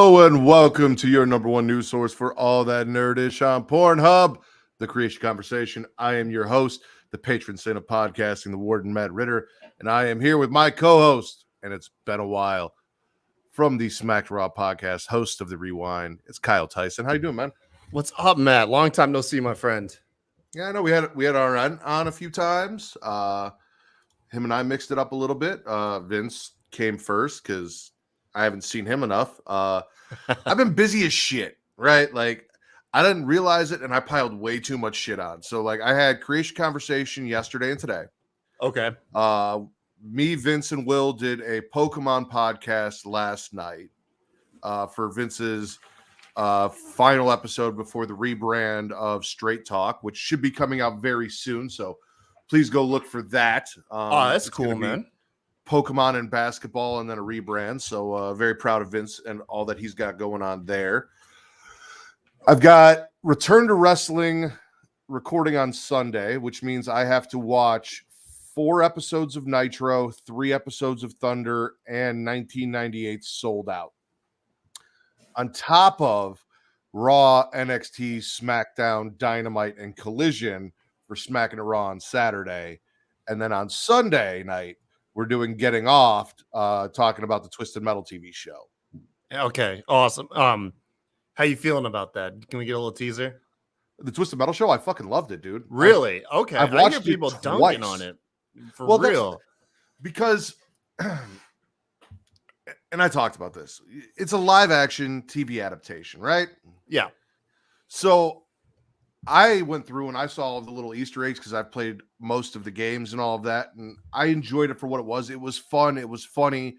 Hello and welcome to your number one news source for all that nerdish on Pornhub, the Creatia Conversation. I am your host, the patron saint of podcasting, the warden Matt Ritter, and I am here with my co-host, and it's been a while, from the Smacked Raw podcast, host of the Rewind. It's Kyle Tyson. How you doing, man? What's up, Matt? Long time no see, my friend. Yeah, I know we had our on a few times. Him and I mixed it up a little bit. Vince came first because I haven't seen him enough. I've been busy as shit, right? Like, I didn't realize it, and I piled way too much shit on. So, like, I had Creatia Conversation yesterday and today. Okay. Me, Vince, and Will did a Pokemon podcast last night for Vince's final episode before the rebrand of Straight Talk, which should be coming out very soon. So please go look for that. That's cool, man. Pokemon and basketball, and then a rebrand. So very proud of Vince and all that he's got going on there. I've got Return to Wrestling recording on Sunday, which means I have to watch 4 episodes of Nitro, 3 episodes of Thunder, and 1998 Sold Out. On top of Raw, NXT, SmackDown, Dynamite, and Collision for Smacking It Raw on Saturday. And then on Sunday night, we're doing Getting Off, talking about the Twisted Metal TV show. Okay, awesome. How you feeling about that? Can we get a little teaser? The Twisted Metal show, I fucking loved it, dude. Really? Okay. I've watched people it dunking twice. on it. For real. Because, and I talked about this, it's a live action TV adaptation, right? Yeah. So I went through and I saw all the little Easter eggs because I've played most of the games and all of that. And I enjoyed it for what it was. It was fun. It was funny.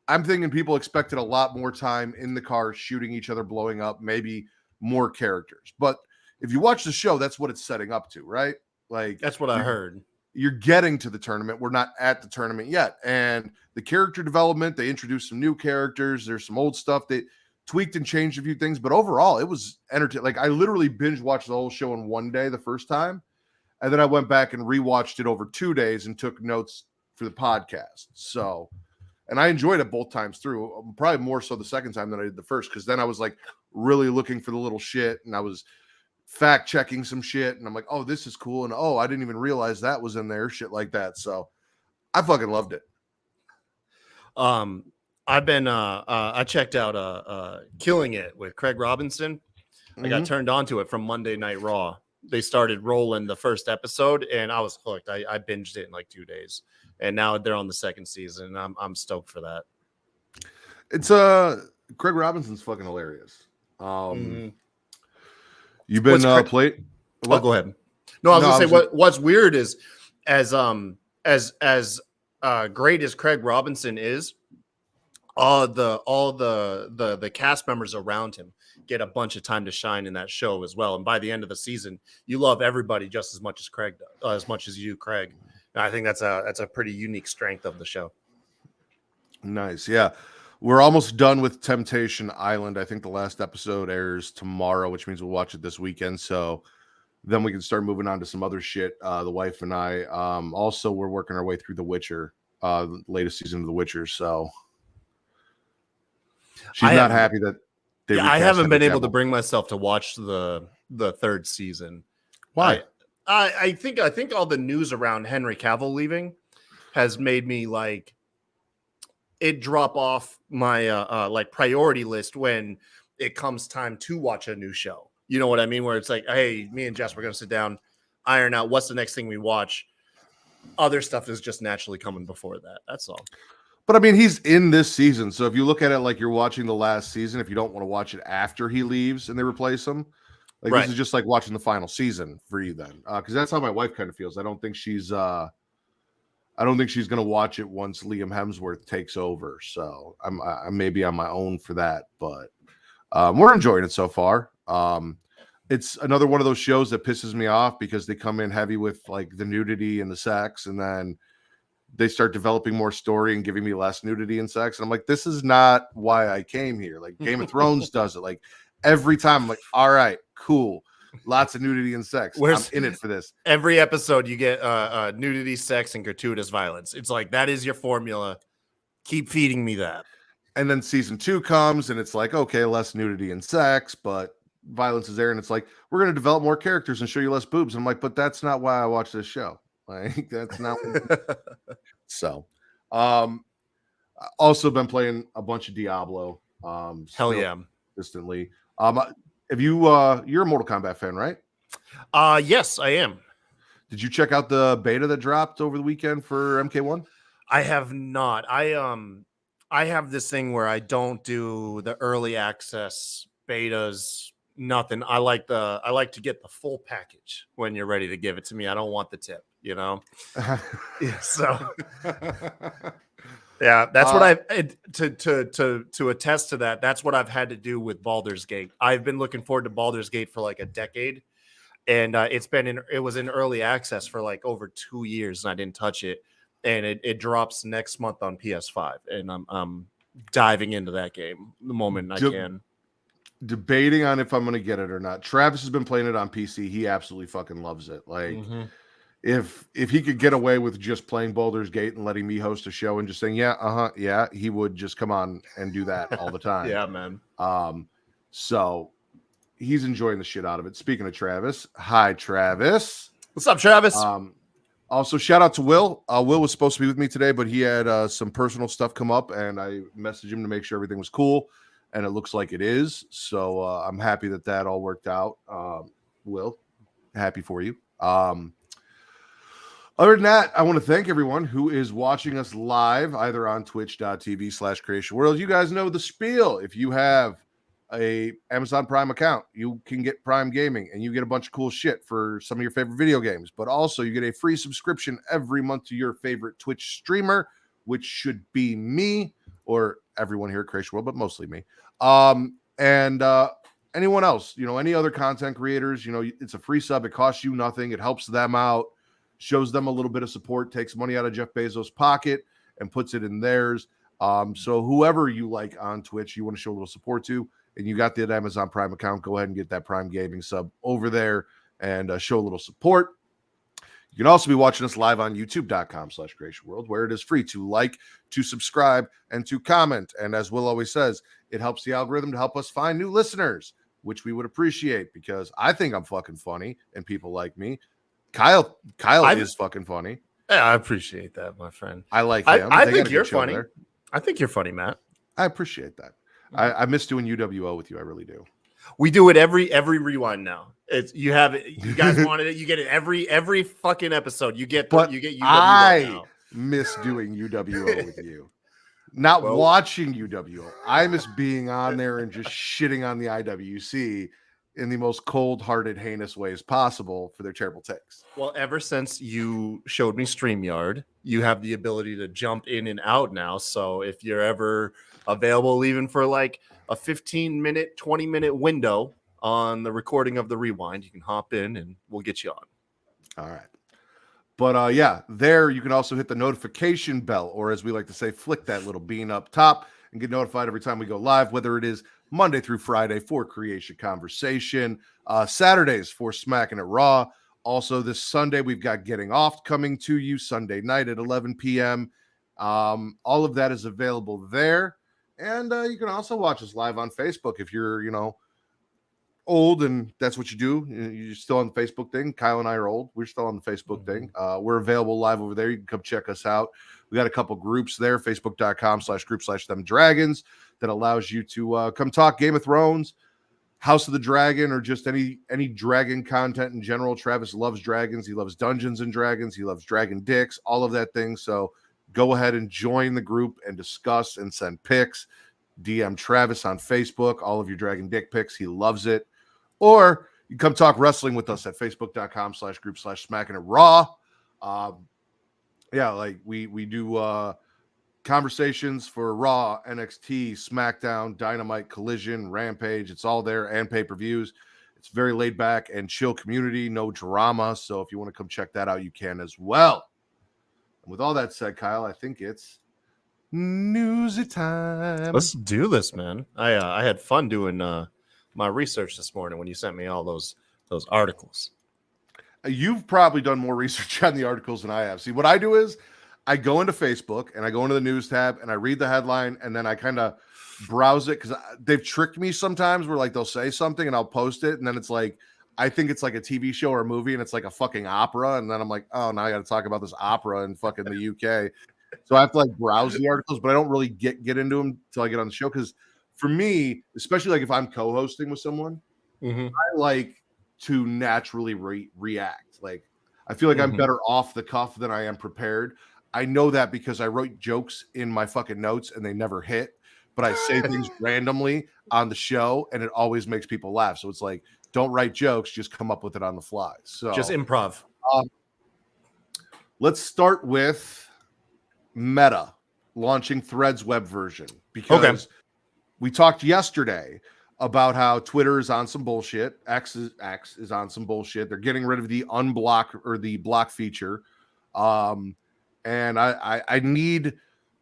I'm thinking people expected a lot more time in the car, shooting each other, blowing up, maybe more characters. But if you watch the show, that's what it's setting up to, right? Like, that's what I heard. You're getting to the tournament. We're not at the tournament yet. And the character development, they introduced some new characters. There's some old stuff that tweaked and changed a few things, but overall it was entertaining. Like, I literally binge watched the whole show in one day the first time, and then I went back and rewatched it over 2 days and took notes for the podcast. So, and I enjoyed it both times through, probably more so the second time than I did the first, because then I was like really looking for the little shit, and I was fact checking some shit, and I'm like, oh, this is cool, and oh, I didn't even realize that was in there, shit like that. So I fucking loved it. I've been I checked out Killing It with Craig Robinson. I got turned on to it from Monday Night Raw. They started rolling the first episode and I was hooked. I binged it in like 2 days. And now they're on the second season. And I'm stoked for that. It's Craig Robinson's fucking hilarious. You've been played. Oh, go ahead. No, I was gonna say what's weird is as great as Craig Robinson is, all the cast members around him get a bunch of time to shine in that show as well. And by the end of the season, you love everybody just as much as Craig does, as much as you, Craig. And I think that's a pretty unique strength of the show. Nice, yeah. We're almost done with Temptation Island. I think the last episode airs tomorrow, which means we'll watch it this weekend. So then we can start moving on to some other shit. The wife and I. Also, we're working our way through The Witcher, the latest season of The Witcher. So she's not happy that they. Yeah, I haven't been able to bring myself to watch the third season. Why? I think all the news around Henry Cavill leaving has made me like it drop off my like priority list when it comes time to watch a new show. You know what I mean? Where it's like, hey, me and Jess, we're gonna sit down, iron out what's the next thing we watch. Other stuff is just naturally coming before that. That's all. But I mean, he's in this season, so if you look at it like you're watching the last season, if you don't want to watch it after he leaves and they replace him, like This is just like watching the final season for you then, because that's how my wife kind of feels. I don't think she's going to watch it once Liam Hemsworth takes over. So I may be on my own for that, but we're enjoying it so far. It's another one of those shows that pisses me off because they come in heavy with like the nudity and the sex, and then they start developing more story and giving me less nudity and sex. And I'm like, this is not why I came here. Like Game of Thrones does it. Like every time I'm like, all right, cool. Lots of nudity and sex. I'm in it for this. Every episode you get nudity, sex, and gratuitous violence. It's like, that is your formula. Keep feeding me that. And then season 2 comes, and it's like, okay, less nudity and sex, but violence is there. And it's like, we're going to develop more characters and show you less boobs. And I'm like, but that's not why I watch this show. Like, that's not. So, also been playing a bunch of Diablo. Hell yeah. Consistently. Have you, you're a Mortal Kombat fan, right? Yes, I am. Did you check out the beta that dropped over the weekend for MK1? I have not. I have this thing where I don't do the early access betas, nothing. I like to get the full package when you're ready to give it to me. I don't want the tip, you know? Yeah, so yeah, that's what to attest to that. That's what I've had to do with Baldur's Gate. I've been looking forward to Baldur's Gate for like a decade, and it was in early access for like over 2 years, and I didn't touch it. And it drops next month on PS5, and I'm diving into that game the moment I can. Debating on if I'm going to get it or not. Travis has been playing it on PC. He absolutely fucking loves it. Like, if he could get away with just playing Baldur's Gate and letting me host a show and just saying, yeah, he would just come on and do that all the time. Yeah, man. So he's enjoying the shit out of it. Speaking of Travis, hi, Travis. What's up, Travis? Also, shout out to Will. Will was supposed to be with me today, but he had some personal stuff come up, and I messaged him to make sure everything was cool, and it looks like it is. So I'm happy that all worked out. Will, happy for you. Other than that, I want to thank everyone who is watching us live, either on twitch.tv/Creatia World. You guys know the spiel. If you have a Amazon Prime account, you can get Prime Gaming, and you get a bunch of cool shit for some of your favorite video games, but also you get a free subscription every month to your favorite Twitch streamer, which should be me or everyone here at Creatia World, but mostly me. And anyone else, any other content creators, it's a free sub. It costs you nothing. It helps them out, shows them a little bit of support, takes money out of Jeff Bezos' pocket and puts it in theirs. So whoever you like on Twitch, you want to show a little support to, and you got that Amazon Prime account, go ahead and get that Prime Gaming sub over there and show a little support. You can also be watching us live on youtube.com/Creatia World, where it is free to like, to subscribe, and to comment. And as Will always says, it helps the algorithm to help us find new listeners, which we would appreciate, because I think I'm fucking funny and people like me. Kyle is fucking funny. Yeah, I appreciate that, my friend. I like him. I think you're funny. I think you're funny, Matt. I appreciate that. I miss doing UWO with you. I really do. We do it every rewind now. You guys wanted it. You get it every fucking episode. You get UWO. I miss doing UWO with you. Not watching UWO. I miss being on there and just shitting on the IWC in the most cold-hearted, heinous ways possible for their terrible takes. Well, ever since you showed me StreamYard, you have the ability to jump in and out now. So if you're ever available, even for like a 15-minute, 20-minute window on the recording of the rewind, you can hop in and we'll get you on. All right. But there you can also hit the notification bell, or as we like to say, flick that little bean up top and get notified every time we go live, whether it is Monday through Friday for Creatia Conversation, Saturdays for Smacking It Raw. Also this Sunday, we've got Getting Off coming to you Sunday night at 11 p.m. All of that is available there. And you can also watch us live on Facebook if you're, old and that's what you do. You're still on the Facebook thing. Kyle and I are old. We're still on the Facebook thing. We're available live over there. You can come check us out. We got a couple groups there, facebook.com/group/them dragons, that allows you to come talk Game of Thrones, House of the Dragon, or just any dragon content in general. Travis loves dragons. He loves Dungeons and Dragons. He loves dragon dicks, all of that thing. So go ahead and join the group and discuss and send pics. DM Travis on Facebook, all of your dragon dick pics. He loves it. Or you come talk wrestling with us at facebook.com/group/smacking-it-raw. Like we do conversations for Raw, NXT, SmackDown, Dynamite, Collision, Rampage. It's all there, and pay-per-views. It's very laid back and chill community, no drama. So if you want to come check that out, you can as well. And with all that said, Kyle, I think it's newsy time. Let's do this, man. I had fun doing my research this morning when you sent me all those articles. You've probably done more research on the articles than I have. See, what I do is I go into Facebook and I go into the news tab and I read the headline and then I kind of browse it because they've tricked me sometimes where like they'll say something and I'll post it and then it's like I think it's like a TV show or a movie and it's like a fucking opera and then I'm like, oh, now I got to talk about this opera in fucking the UK. So I have to like browse the articles, but I don't really get into them until I get on the show because for me, especially like if I'm co-hosting with someone, I like to naturally react. Like I feel like I'm better off the cuff than I am prepared. I know that because I wrote jokes in my fucking notes and they never hit, but I say things randomly on the show and it always makes people laugh. So it's like, don't write jokes, just come up with it on the fly. So just improv. Let's start with Meta launching Threads web version because we talked yesterday about how Twitter is on some bullshit. X is on some bullshit. They're getting rid of the unblock or the block feature. And I need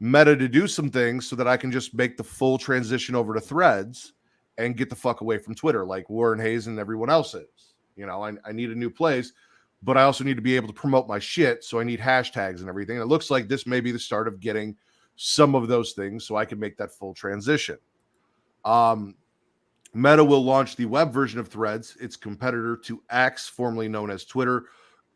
Meta to do some things so that I can just make the full transition over to Threads and get the fuck away from Twitter like Warren Hayes and everyone else is. You know, I need a new place, but I also need to be able to promote my shit. So I need hashtags and everything. And it looks like this may be the start of getting some of those things so I can make that full transition. Meta will launch the web version of Threads, its competitor to X, formerly known as Twitter,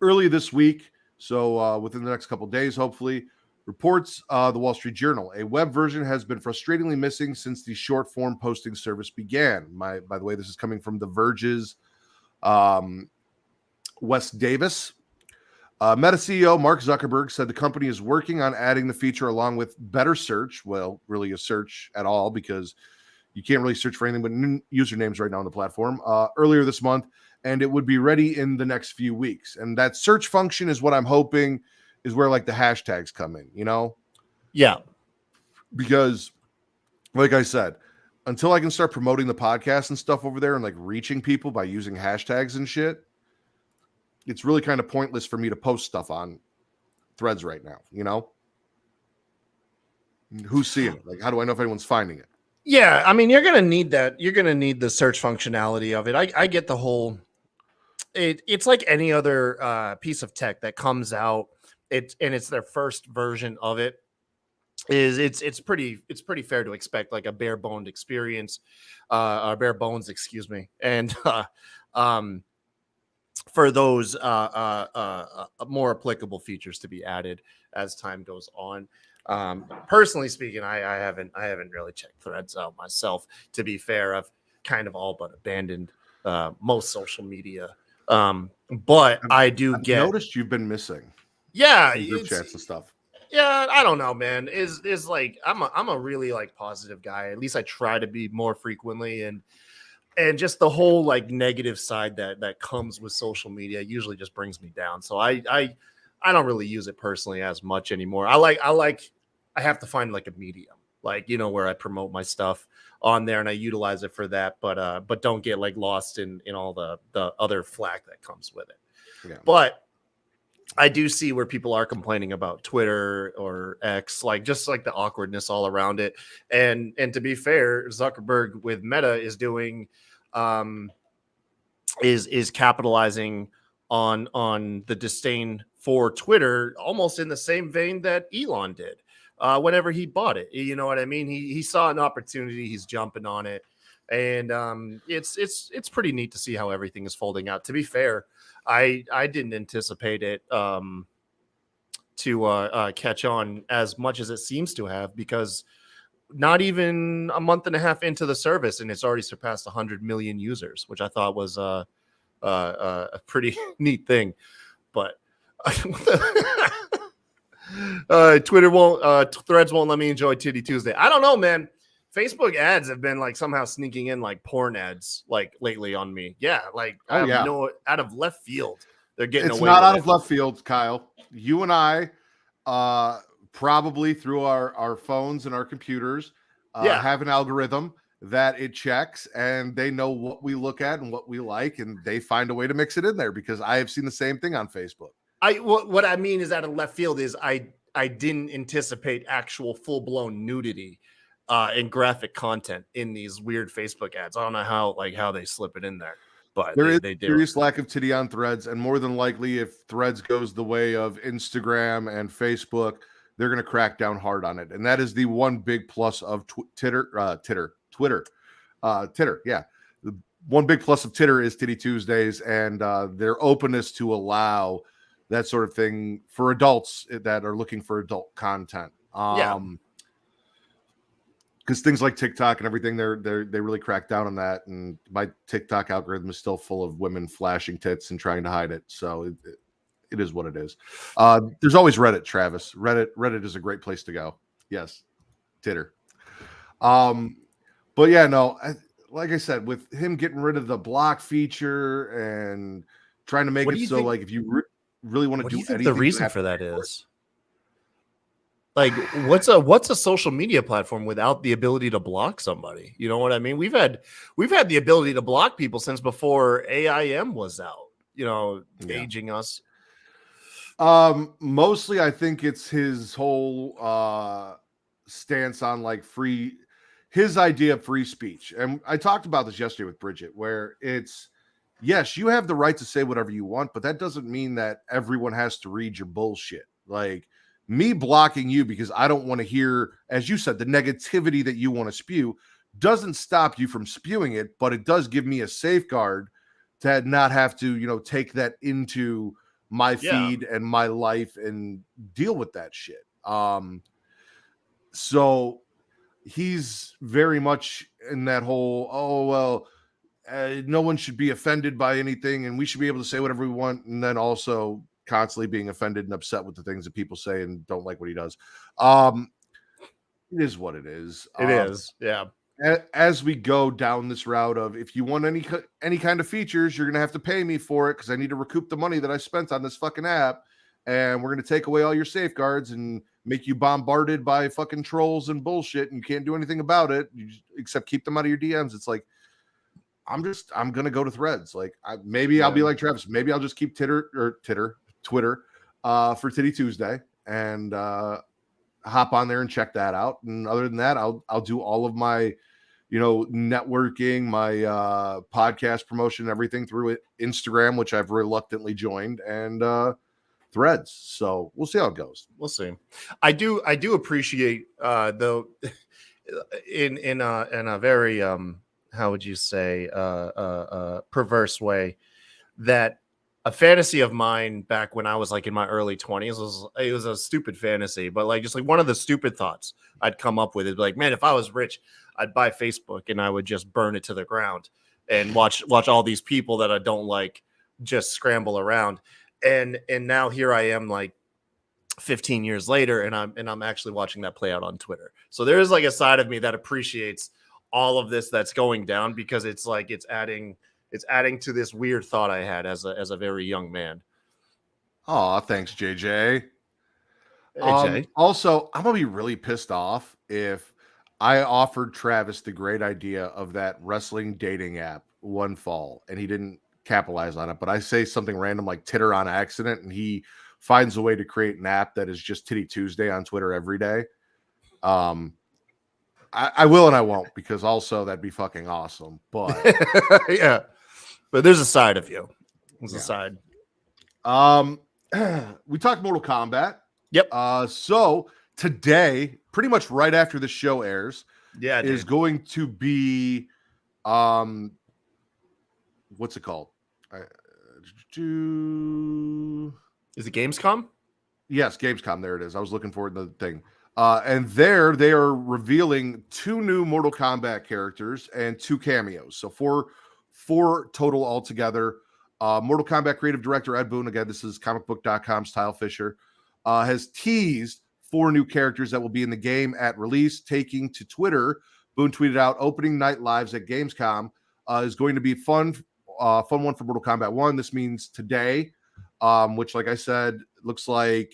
early this week. So within the next couple of days, hopefully. Reports the Wall Street Journal. A web version has been frustratingly missing since the short form posting service began. By the way, this is coming from The Verge's Wes Davis. Meta CEO Mark Zuckerberg said the company is working on adding the feature along with better search. Well, really a search at all because you can't really search for anything but new usernames right now on the platform earlier this month, and it would be ready in the next few weeks. And that search function is what I'm hoping is where like the hashtags come in, you know? Yeah. Because like I said, until I can start promoting the podcast and stuff over there and like reaching people by using hashtags and shit, it's really kind of pointless for me to post stuff on Threads right now, you know? Who's seeing it? Like, how do I know if anyone's finding it? Yeah, I mean, you're gonna need that. You're gonna need the search functionality of it. I get the whole. It's like any other piece of tech that comes out. It's their first version of it. It's pretty fair to expect like a bare boned experience, bare bones, excuse me, and for those more applicable features to be added as time goes on. Personally speaking, I haven't really checked Threads out myself. To be fair, I've kind of all but abandoned most social media. But I've noticed you've been missing. Yeah, group chats and stuff. Yeah, I don't know, man. Is like I'm a really like positive guy. At least I try to be more frequently, and just the whole like negative side that comes with social media usually just brings me down. So I don't really use it personally as much anymore. I have to find like a medium, like, you know, where I promote my stuff on there and I utilize it for that, but don't get like lost in all the other flack that comes with it. Yeah. But I do see where people are complaining about Twitter or X, like just like the awkwardness all around it. And to be fair, Zuckerberg with Meta is doing is capitalizing on the disdain for Twitter almost in the same vein that Elon did whenever he bought it. You know what I mean? He saw an opportunity, he's jumping on it. And it's pretty neat to see how everything is folding out. To be fair, I didn't anticipate it to catch on as much as it seems to have, because not even a month and a half into the service and it's already surpassed 100 million users, which I thought was a pretty neat thing. But Twitter won't, Threads won't let me enjoy Titty Tuesday. I don't know, man. Facebook ads have been like somehow sneaking in like porn ads like lately on me. Yeah, like out of left field, they're getting away. It's not out of left field, Kyle. You and I, probably through our phones and our computers, have an algorithm that it checks, and they know what we look at and what we like, and they find a way to mix it in there, because I have seen the same thing on Facebook. What I mean is out of left field is I didn't anticipate actual full blown nudity and graphic content in these weird Facebook ads. I don't know how they slip it in there, but there is a serious lack of titty on Threads, and more than likely, if Threads goes the way of Instagram and Facebook, they're going to crack down hard on it. And that is the one big plus of Twitter. Yeah. The one big plus of Titter is Titty Tuesdays and their openness to allow that sort of thing for adults that are looking for adult content. Because things like TikTok and everything, they really crack down on that. And my TikTok algorithm is still full of women flashing tits and trying to hide it. So it is what it is. There's always Reddit, Travis. Reddit is a great place to go. Yes, Titter. But yeah, no. Like I said, with him getting rid of the block feature and trying to make it so, like, if you really want to do anything, the reason for that is. Like, what's a social media platform without the ability to block somebody? You know what I mean? We've had the ability to block people since before AIM was out, aging us. Mostly I think it's his whole stance on like his idea of free speech. And I talked about this yesterday with Bridget, where it's, yes, you have the right to say whatever you want, but that doesn't mean that everyone has to read your bullshit. Like, me blocking you because I don't want to hear, as you said, the negativity that you want to spew doesn't stop you from spewing it, but it does give me a safeguard to not have to, take that into my feed and my life and deal with that shit. So he's very much in that whole, no one should be offended by anything and we should be able to say whatever we want. And then also constantly being offended and upset with the things that people say and don't like what he does. It is what it is. It is. Yeah. As we go down this route of, if you want any kind of features, you're going to have to pay me for it because I need to recoup the money that I spent on this fucking app. And we're going to take away all your safeguards and make you bombarded by fucking trolls and bullshit. And you can't do anything about it except keep them out of your DMs. It's like, I'm going to go to Threads. Like, I'll be like Travis. Maybe I'll just keep Twitter for Titty Tuesday and hop on there and check that out. And other than that, I'll do all of my, networking, my podcast promotion, everything through Instagram, which I've reluctantly joined, and Threads. So we'll see how it goes. We'll see. I do appreciate though in a very how would you say perverse way that a fantasy of mine back when I was like in my early 20s it was a stupid fantasy, but like just like one of the stupid thoughts I'd come up with is like, man, if I was rich, I'd buy Facebook and I would just burn it to the ground and watch all these people that I don't like just scramble around. And now here I am like 15 years later and I'm actually watching that play out on Twitter. So there is like a side of me that appreciates all of this that's going down because it's like it's adding to this weird thought I had as a very young man. Oh, thanks, JJ. Hey, Jay. Also, I'm gonna be really pissed off if I offered Travis the great idea of that wrestling dating app one fall and he didn't capitalize on it. But I say something random like Titter on accident and he finds a way to create an app that is just Titty Tuesday on Twitter every day. I will and I won't because also that'd be fucking awesome. But yeah. But there's a side of you. There's a side. We talked Mortal Kombat. Yep. So today, pretty much right after the show airs, is going to be what's it called? Is it Gamescom? Yes, Gamescom. There it is. I was looking for the thing. And there they are revealing 2 new Mortal Kombat characters and 2 cameos. So four total altogether. Mortal Kombat creative director Ed Boon, again, this is comicbook.com's Tile Fisher, has teased 4 new characters that will be in the game at release. Taking to Twitter, Boon tweeted out, opening night lives at Gamescom is going to be fun one for Mortal Kombat 1. This means today, which, like I said, looks like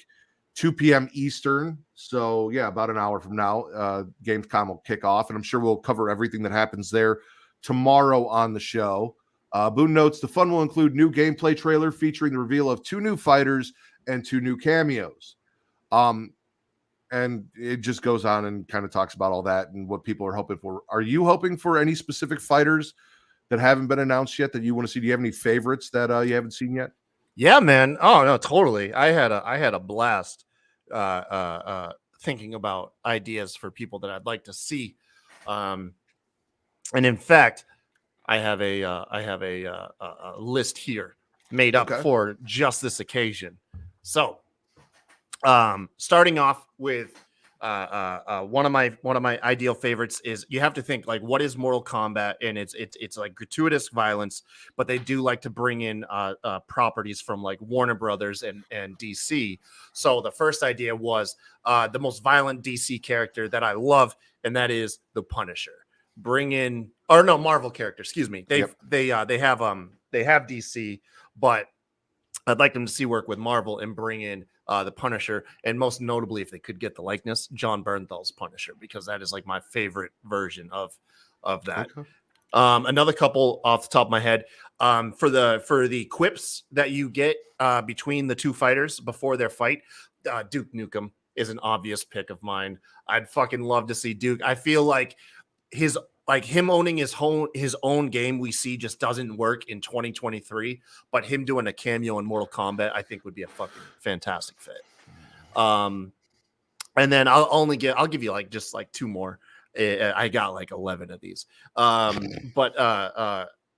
2 p.m. Eastern. So, yeah, about an hour from now, Gamescom will kick off, and I'm sure we'll cover everything that happens there tomorrow on the show. Boone notes the fun will include new gameplay trailer featuring the reveal of 2 new fighters and 2 new cameos. And it just goes on and kind of talks about all that and what people are hoping for. Are you hoping for any specific fighters that haven't been announced yet that you want to see? Do you have any favorites that you haven't seen yet? Yeah, man. Oh no, totally. I had a blast thinking about ideas for people that I'd like to see. And in fact, I have a list here made up for just this occasion. So, starting off with one of my ideal favorites is, you have to think like, what is Mortal Kombat, and it's like gratuitous violence, but they do like to bring in properties from like Warner Brothers and DC. So the first idea was the most violent DC character that I love, and that is the Punisher. Bring in, or no, Marvel character, excuse me. They have DC, but I'd like them to see work with Marvel and bring in the Punisher, and most notably, if they could get the likeness, John Bernthal's Punisher, because that is like my favorite version of that. Okay. Another couple off the top of my head, for the quips that you get between the two fighters before their fight, Duke Nukem is an obvious pick of mine. I'd fucking love to see Duke. I feel like him owning his own game, we see, just doesn't work in 2023, but him doing a cameo in Mortal Kombat, I think would be a fucking fantastic fit. And then I'll give you like just like two more. I got like 11 of these. But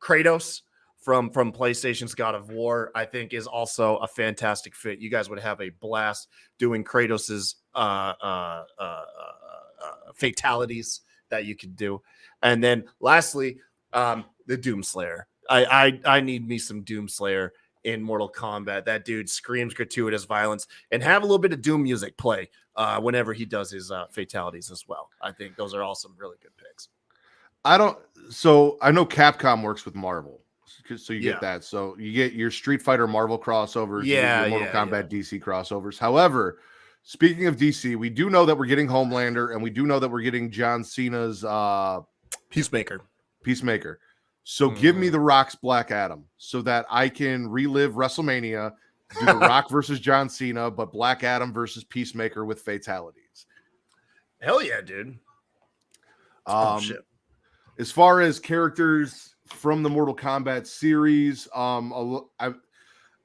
Kratos from PlayStation's God of War, I think, is also a fantastic fit. You guys would have a blast doing Kratos's fatalities that you could do. And then lastly, the Doomslayer. I need me some Doomslayer in Mortal Kombat. That dude screams gratuitous violence, and have a little bit of Doom music play whenever he does his fatalities as well. I think those are all some really good picks. So I know Capcom works with Marvel, so you get that. So you get your Street Fighter Marvel crossovers, your Mortal Kombat DC crossovers. However, speaking of DC, we do know that we're getting Homelander, and we do know that we're getting John Cena's Peacemaker. So give me The Rock's Black Adam, so that I can relive WrestleMania, do The Rock versus John Cena, but Black Adam versus Peacemaker with fatalities. Hell yeah, dude. Shit. As far as characters from the Mortal Kombat series,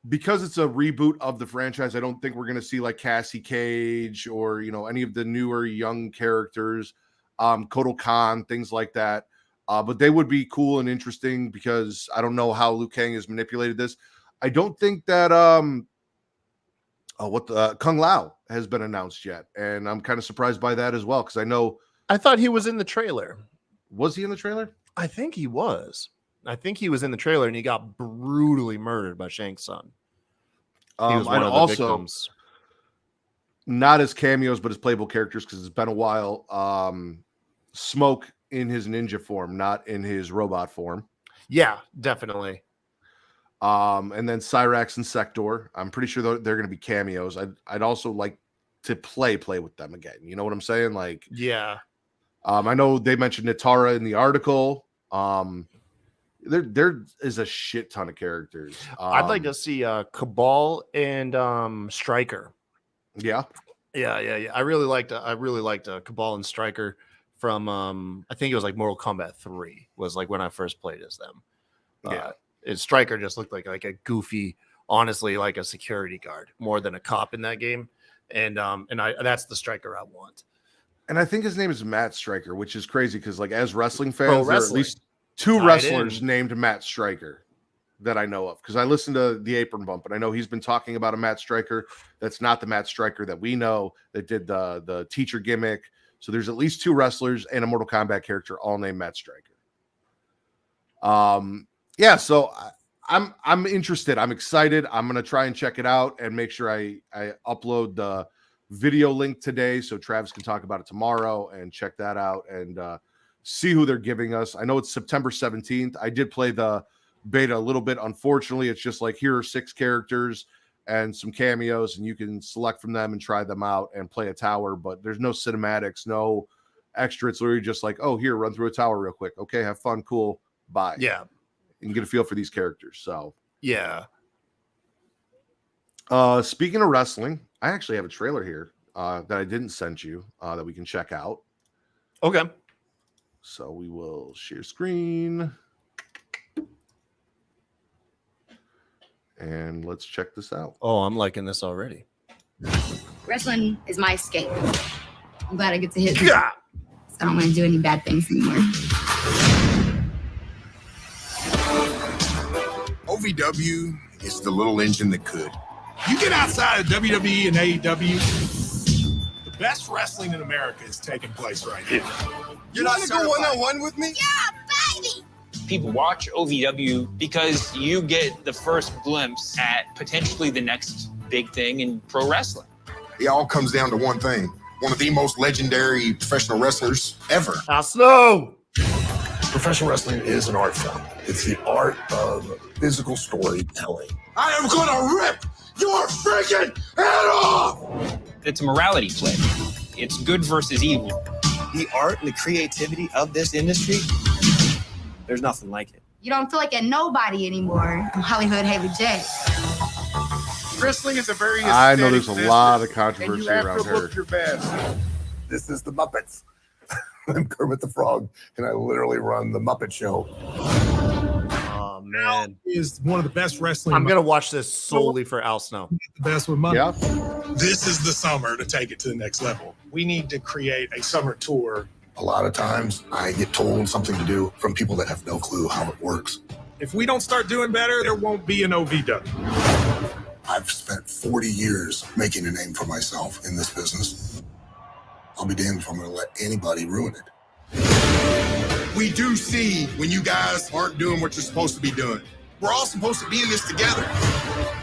because it's a reboot of the franchise, I don't think we're going to see like Cassie Cage or, any of the newer young characters, Kotal Khan, things like that. But they would be cool and interesting, because I don't know how Liu Kang has manipulated this. I don't think that Kung Lao has been announced yet, and I'm kind of surprised by that as well, because I thought he was in the trailer. Was he in the trailer? I think he was. I think he was in the trailer, and he got brutally murdered by Shang Tsung. He was one of the victims. Not as cameos, but as playable characters, because it's been a while. Smoke in his ninja form, not in his robot form. Yeah, definitely. And then Cyrax and Sector. I'm pretty sure they're going to be cameos. I'd also like to play with them again. You know what I'm saying? Like, yeah. I know they mentioned Nitara in the article. There is a shit ton of characters. I'd like to see Cabal and Stryker. Yeah. I really liked Cabal and Stryker from I think it was like Mortal Kombat 3 was like when I first played as them. Stryker just looked like a goofy, honestly, like a security guard more than a cop in that game. And that's the Stryker I want. And I think his name is Matt Stryker, which is crazy, because like as wrestling fans, there are at least two wrestlers named Matt Stryker that I know of, because I listened to the Apron Bump, and I know he's been talking about a Matt Stryker that's not the Matt Stryker that we know that did the teacher gimmick. So there's at least two wrestlers and a Mortal Kombat character all named Matt Stryker. So I'm interested. I'm excited. I'm gonna try and check it out and make sure I upload the video link today so Travis can talk about it tomorrow and check that out and see who they're giving us. I know it's September 17th. I did play the beta a little bit. Unfortunately, it's just like, here are 6 characters and some cameos, and you can select from them and try them out and play a tower, but there's no cinematics, no extra. It's literally just like, oh, here, run through a tower real quick. Okay, have fun, cool, bye. Yeah. You can get a feel for these characters. So yeah. Speaking of wrestling, I actually have a trailer here that I didn't send you that we can check out. Okay. So we will share screen. And let's check this out. Oh, I'm liking this already. Wrestling is my escape. I'm glad I get to hit. Yeah. So I don't want to do any bad things anymore. OVW is the little engine that could. You get outside of WWE and AEW, the best wrestling in America is taking place right here. You want to go one-on-one with me? Yeah, baby! People watch OVW because you get the first glimpse at potentially the next big thing in pro wrestling. It all comes down to one thing. One of the most legendary professional wrestlers ever. Al Snow. Professional wrestling is an art form. It's the art of physical storytelling. I am gonna rip your freaking head off! It's a morality play. It's good versus evil. The art and the creativity of this industry, there's nothing like it. You don't feel like a nobody anymore. I'm Hollywood Haley J. Wrestling is a very I know there's a aesthetic lot of business, controversy and you have around to her. look your best. This is the Muppets. I'm Kermit the Frog, and I literally run the Muppet Show. Oh man, is one of the best wrestling. I'm gonna watch this solely for Al Snow. The best with money. Yeah. This is the summer to take it to the next level. We need to create a summer tour. A lot of times I get told something to do from people that have no clue how it works. If we don't start doing better, there won't be an OVW. I've spent 40 years making a name for myself in this business. I'll be damned if I'm going to let anybody ruin it. We do see when you guys aren't doing what you're supposed to be doing. We're all supposed to be in this together.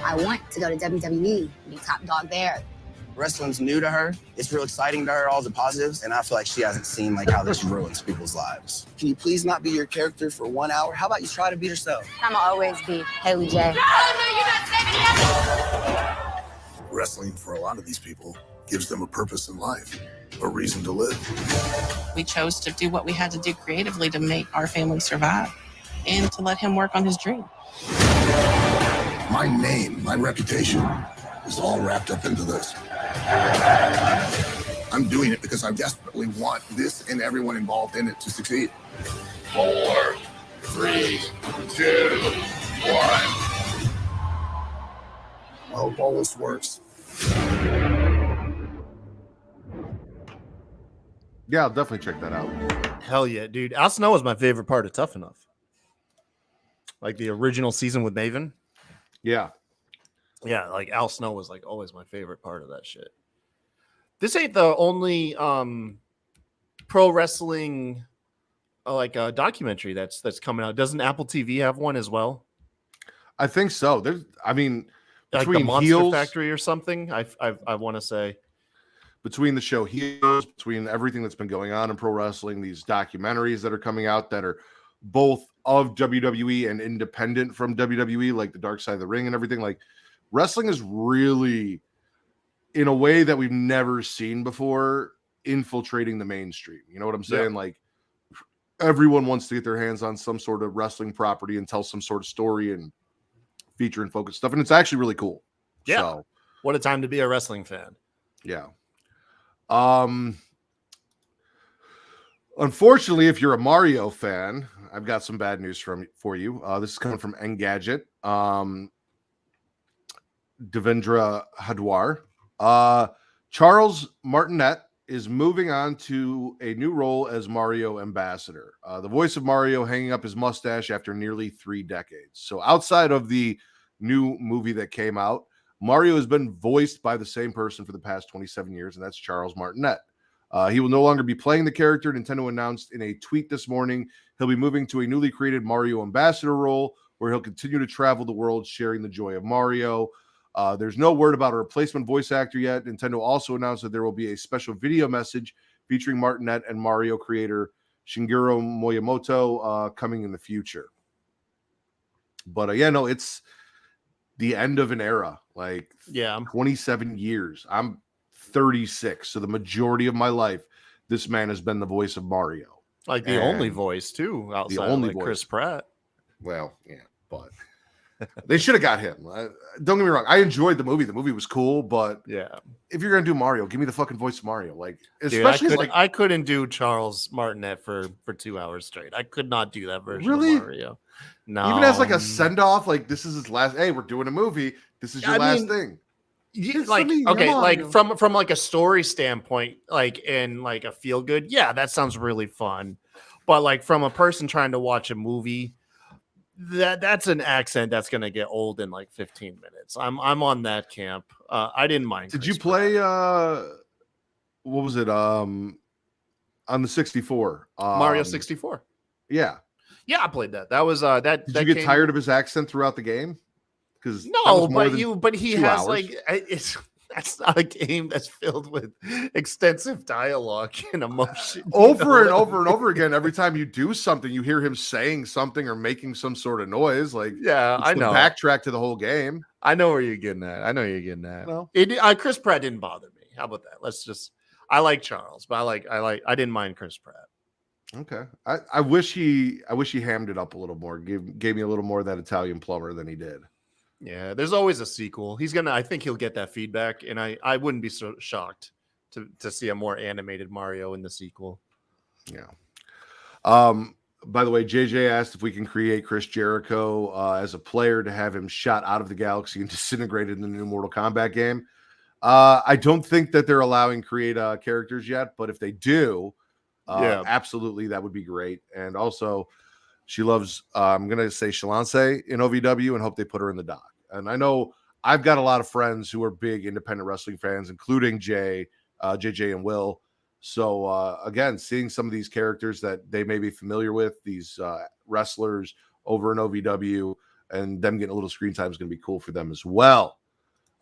I want to go to WWE, be top dog there. Wrestling's new to her. It's real exciting to her, all the positives, and I feel like she hasn't seen like how this ruins people's lives. Can you please not be your character for 1 hour? How about you try to be yourself? I'ma always be Haley J. Wrestling, for a lot of these people, gives them a purpose in life, a reason to live. We chose to do what we had to do creatively to make our family survive and to let him work on his dream. My name, my reputation is all wrapped up into this. I'm doing it because I desperately want this and everyone involved in it to succeed. 4, 3, 2, 1. I hope all this works. Yeah, I'll definitely check that out. Hell yeah, dude. Al Snow was my favorite part of Tough Enough. Like the original season with Maven. Yeah. Yeah, like Al Snow was like always my favorite part of that shit. This ain't the only pro wrestling documentary that's coming out. Doesn't Apple TV have one as well? I think so. There's, I mean, Like the between Monster Heels, Factory or something. I want to say between the show Heels, between everything that's been going on in pro wrestling, these documentaries that are coming out that are both of WWE and independent from WWE, like the Dark Side of the Ring and everything. Like, wrestling is really, in a way that we've never seen before, infiltrating the mainstream. You know what I'm saying? Yeah. Like, everyone wants to get their hands on some sort of wrestling property and tell some sort of story and feature and focus stuff. And it's actually really cool. Yeah. So, what a time to be a wrestling fan. yeah. Unfortunately, if you're a Mario fan, I've got some bad news for you. This is coming from Engadget. Devendra Hadwar. Charles Martinet is moving on to a new role as Mario ambassador. The voice of Mario hanging up his mustache after nearly 3 decades. So outside of the new movie that came out, Mario has been voiced by the same person for the past 27 years, and that's Charles Martinet. He will no longer be playing the character. Nintendo announced in a tweet this morning he'll be moving to a newly created Mario ambassador role where he'll continue to travel the world sharing the joy of Mario. There's no word about a replacement voice actor yet. Nintendo also announced that there will be a special video message featuring Martinet and Mario creator Shigeru Miyamoto coming in the future. But it's the end of an era. Like, Yeah. 27 years. I'm 36, so the majority of my life, this man has been the voice of Mario. Like the only voice too, outside the only of like voice. Chris Pratt. Well, yeah, but they should have got him. Don't get me wrong. I enjoyed the movie. The movie was cool, but Yeah. if you're gonna do Mario, give me the fucking voice of Mario. Like, Dude, especially I couldn't do Charles Martinet for 2 hours straight. I could not do that version Really? of Mario. No. even as like a send off, like this is his last. Hey, we're doing a movie. This is your last thing. like okay, like from like a story standpoint, like and like a feel good, yeah, that sounds really fun. But like from a person trying to watch a movie, that's an accent that's gonna get old in like 15 minutes. I'm on that camp. I didn't mind. Did Chris you play Pratt. what was it? On the 64. Mario 64? Yeah. Yeah, I played that. That was that. Did you get tired of his accent throughout the game? Because no, but he has hours. like it's that's not a game that's filled with extensive dialogue and emotion. Over and over and over again. Every time you do something, you hear him saying something or making some sort of noise. Like, yeah, I know. Backtrack to the whole game. I know where you're getting at. No. Chris Pratt didn't bother me. How about that? Let's just. I like Charles, but I didn't mind Chris Pratt. Okay. I wish he hammed it up a little more. Gave me a little more of that Italian plumber than he did. Yeah, there's always a sequel. I think he'll get that feedback, and I wouldn't be so shocked to see a more animated Mario in the sequel. Yeah. By the way, JJ asked if we can create Chris Jericho as a player to have him shot out of the galaxy and disintegrated in the new Mortal Kombat game. I don't think that they're allowing create characters yet, but if they do, absolutely, that would be great. And also, she loves, I'm going to say Shalance in OVW and hope they put her in the doc. And I know I've got a lot of friends who are big independent wrestling fans, including JJ and Will. So, again, seeing some of these characters that they may be familiar with, these wrestlers over in OVW, and them getting a little screen time is going to be cool for them as well.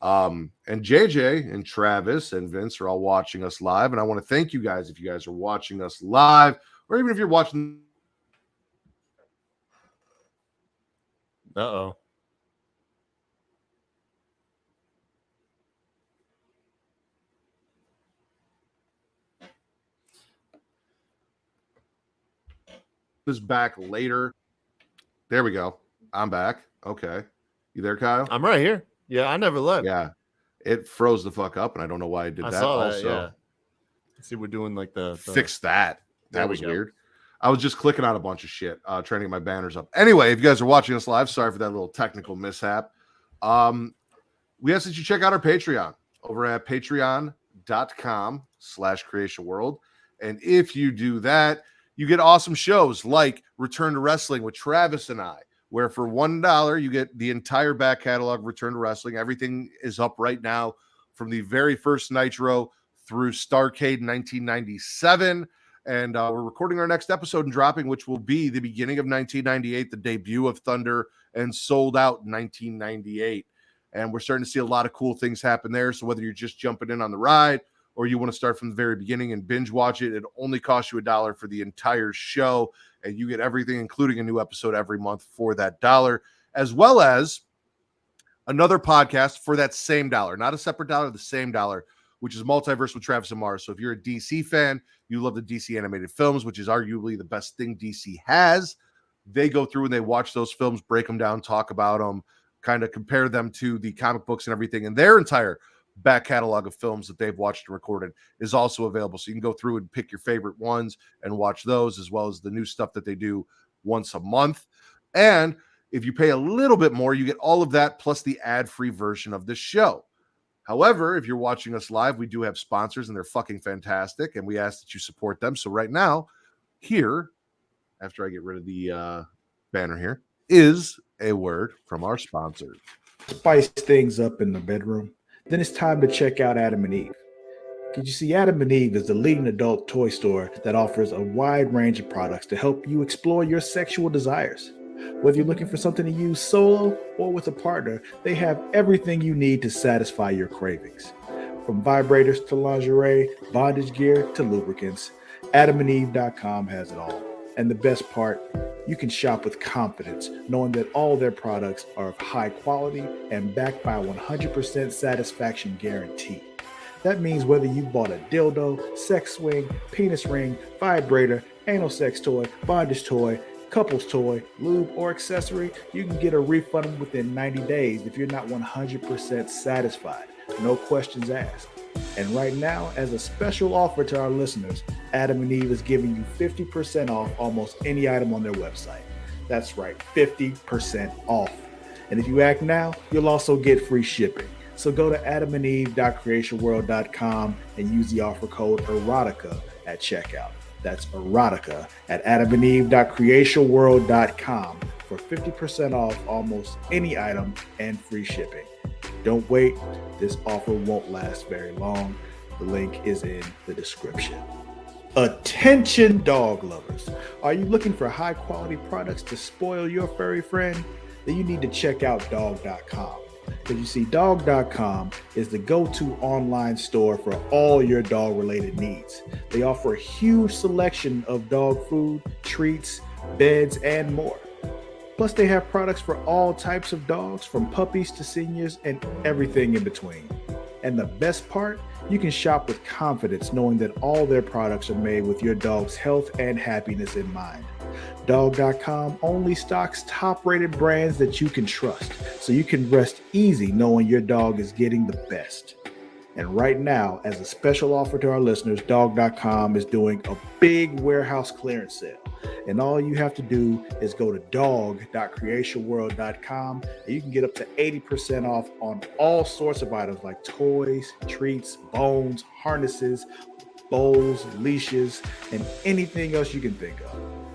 And JJ and Travis and Vince are all watching us live. And I want to thank you guys if you guys are watching us live, or even if you're watching. Uh-oh. This back later. There we go. I'm back. Okay. You there, Kyle? I'm right here. Yeah, I never left. Yeah. It froze the fuck up, and I don't know why it did that. Saw that, also, yeah. See, we're doing like the fix that. That was go. weird. I was just clicking on a bunch of shit, trying to get my banners up. Anyway, if you guys are watching us live, sorry for that little technical mishap. We ask that you check out our Patreon over at patreon.com/creationworld. And if you do that, you get awesome shows like Return to Wrestling with Travis and I, where for $1, you get the entire back catalog of Return to Wrestling. Everything is up right now from the very first Nitro through Starrcade 1997. And we're recording our next episode and dropping, which will be the beginning of 1998, the debut of Thunder, and Sold Out in 1998. And we're starting to see a lot of cool things happen there. So whether you're just jumping in on the ride or you want to start from the very beginning and binge watch it, it only costs you $1 for the entire show. And you get everything, including a new episode every month for that $1, as well as another podcast for that same $1, not a separate $1, the same $1, which is Multiverse with Travis and Mars. So if you're a DC fan, you love the DC animated films, which is arguably the best thing DC has. They go through and they watch those films, break them down, talk about them, kind of compare them to the comic books and everything. And their entire back catalog of films that they've watched and recorded is also available. So you can go through and pick your favorite ones and watch those, as well as the new stuff that they do once a month. And if you pay a little bit more, you get all of that plus the ad-free version of the show. However, if you're watching us live, we do have sponsors and they're fucking fantastic, and we ask that you support them. So right now, here, after I get rid of the banner here, is a word from our sponsors. Spice things up in the bedroom? Then it's time to check out Adam and Eve. Because you see, Adam and Eve is the leading adult toy store that offers a wide range of products to help you explore your sexual desires. Whether you're looking for something to use solo or with a partner, they have everything you need to satisfy your cravings. From vibrators to lingerie, bondage gear to lubricants, AdamandEve.com has it all. And the best part, you can shop with confidence, knowing that all their products are of high quality and backed by a 100% satisfaction guarantee. That means whether you bought a dildo, sex swing, penis ring, vibrator, anal sex toy, bondage toy, couples toy, lube, or accessory, you can get a refund within 90 days if you're not 100% satisfied. No questions asked. And right now, as a special offer to our listeners, Adam and Eve is giving you 50% off almost any item on their website. That's right, 50% off. And if you act now, you'll also get free shipping. So go to adamandeve.creationworld.com and use the offer code erotica at checkout. That's erotica at adamandeve.creationworld.com for 50% off almost any item and free shipping. Don't wait. This offer won't last very long. The link is in the description. Attention dog lovers. Are you looking for high quality products to spoil your furry friend? Then you need to check out dog.com. Because you see, dog.com is the go-to online store for all your dog related needs. They offer a huge selection of dog food, treats, beds, and more. Plus, they have products for all types of dogs, from puppies to seniors and everything in between. And the best part, you can shop with confidence knowing that all their products are made with your dog's health and happiness in mind. Dog.com only stocks top-rated brands that you can trust, so you can rest easy knowing your dog is getting the best. And right now, as a special offer to our listeners, Dog.com is doing a big warehouse clearance sale. And all you have to do is go to dog.creationworld.com and you can get up to 80% off on all sorts of items like toys, treats, bones, harnesses, bowls, leashes, and anything else you can think of.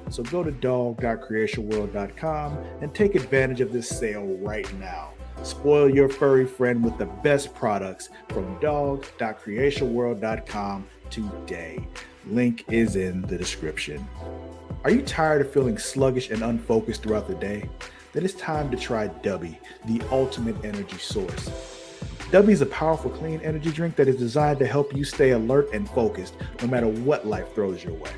So go to dog.creationworld.com and take advantage of this sale right now. Spoil your furry friend with the best products from dog.creationworld.com today. Link is in the description. Are you tired of feeling sluggish and unfocused throughout the day? Then it's time to try Dubby, the ultimate energy source. Dubby is a powerful, clean energy drink that is designed to help you stay alert and focused no matter what life throws your way.